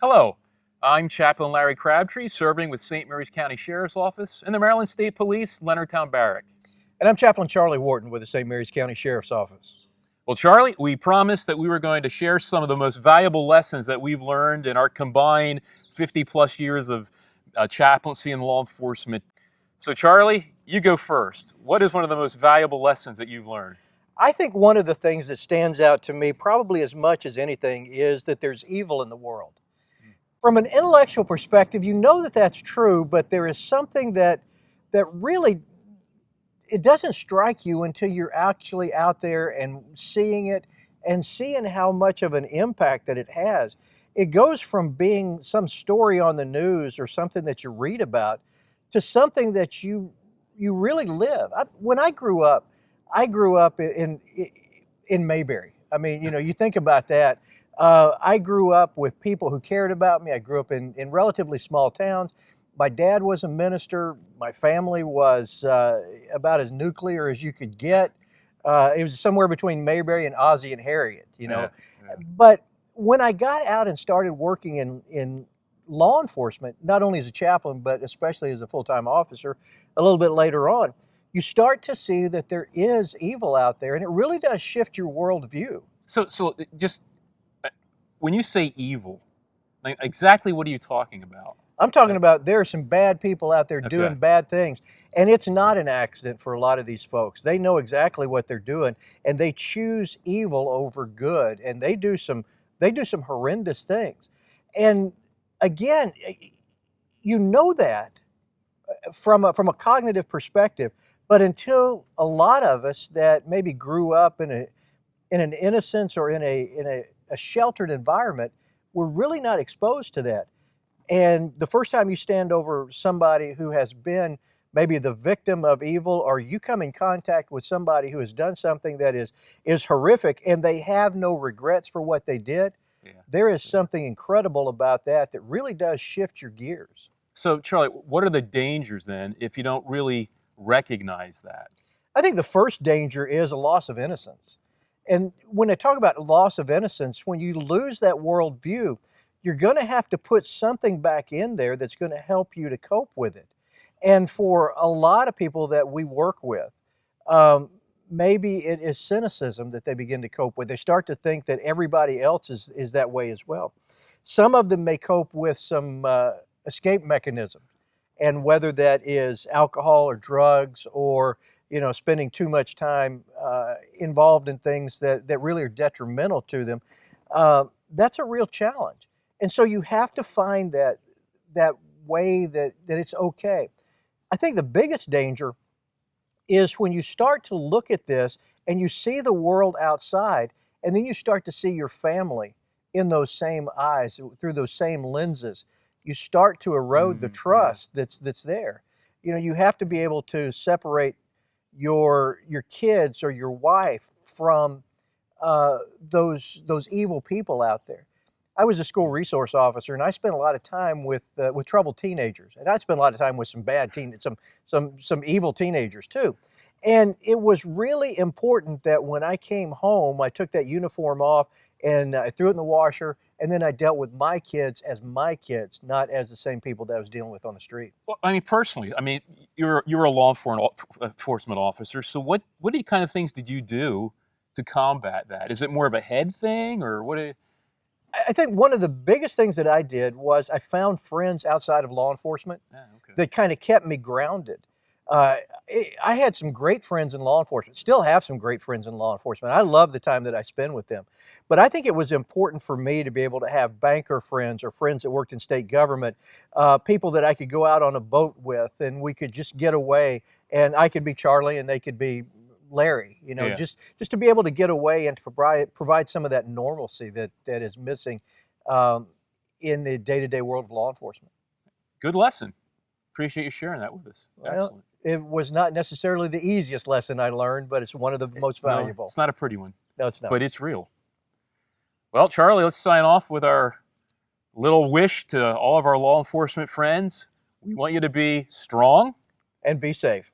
Hello, I'm Chaplain Larry Crabtree, serving with St. Mary's County Sheriff's Office and the Maryland State Police, Leonardtown Barrack. And I'm Chaplain Charlie Wharton with the St. Mary's County Sheriff's Office. Well, Charlie, we promised that we were going to share some of the most valuable lessons that we've learned in our combined 50 plus years of chaplaincy and law enforcement. So, Charlie, you go first. What is one of the most valuable lessons that you've learned? I think one of the things that stands out to me, probably as much as anything, is that there's evil in the world. From an intellectual perspective, you know that that's true, but there is something that really it doesn't strike you until you're actually out there and seeing it and seeing how much of an impact that it has. It goes from being some story on the news or something that you read about to something that you really live. When I grew up in Mayberry. I mean, you think about that. I grew up with people who cared about me. I grew up in relatively small towns. My dad was a minister. My family was about as nuclear as you could get. It was somewhere between Mayberry and Ozzie and Harriet. Yeah. But when I got out and started working in law enforcement, not only as a chaplain, but especially as a full-time officer, a little bit later on, you start to see that there is evil out there, and it really does shift your worldview. So just when you say evil, like, exactly what are you talking about? I'm talking about there are some bad people out there Okay. doing bad things, and it's not an accident for a lot of these folks. They know exactly what they're doing, and they choose evil over good, and they do some horrendous things. And again, you know that from a cognitive perspective, but until a lot of us that maybe grew up in an innocence or in a sheltered environment, we're really not exposed to that. And the first time you stand over somebody who has been maybe the victim of evil, or you come in contact with somebody who has done something that is horrific and they have no regrets for what they did, Yeah. there is something incredible about that that really does shift your gears. So, Charlie, what are the dangers then if you don't really recognize that? I think the first danger is a loss of innocence. And when I talk about loss of innocence, when you lose that worldview, you're going to have to put something back in there that's going to help you to cope with it. And for a lot of people that we work with, maybe it is cynicism that they begin to cope with. They start to think that everybody else is that way as well. Some of them may cope with some escape mechanisms, and whether that is alcohol or drugs or spending too much time involved in things that really are detrimental to them, that's a real challenge. And so you have to find that way that it's okay. I think the biggest danger is when you start to look at this and you see the world outside, and then you start to see your family in those same eyes, through those same lenses. You start to erode the trust that's there. You have to be able to separate your kids or your wife from those evil people out there. I was a school resource officer, and I spent a lot of time with troubled teenagers, and I spent a lot of time with some bad some evil teenagers too. And it was really important that when I came home, I took that uniform off and I threw it in the washer, and then I dealt with my kids as my kids, not as the same people that I was dealing with on the street. Well, I mean, personally, I mean, you're a law enforcement officer. So what kind of things did you do to combat that? Is it more of a head thing, or what? I think one of the biggest things that I did was I found friends outside of law enforcement Okay. that kind of kept me grounded. I had some great friends in law enforcement, still have some great friends in law enforcement. I love the time that I spend with them. But I think it was important for me to be able to have banker friends or friends that worked in state government, people that I could go out on a boat with and we could just get away, and I could be Charlie and they could be Larry, Yeah. just to be able to get away and to provide some of that normalcy that is missing in the day-to-day world of law enforcement. Good lesson. Appreciate you sharing that with us. Well, Excellent. it was not necessarily the easiest lesson I learned, but it's one of the most No, valuable. it's not a pretty one, No, it's not. but it's real. Well, Charlie, let's sign off with our little wish to all of our law enforcement friends. We want you to be strong And be safe.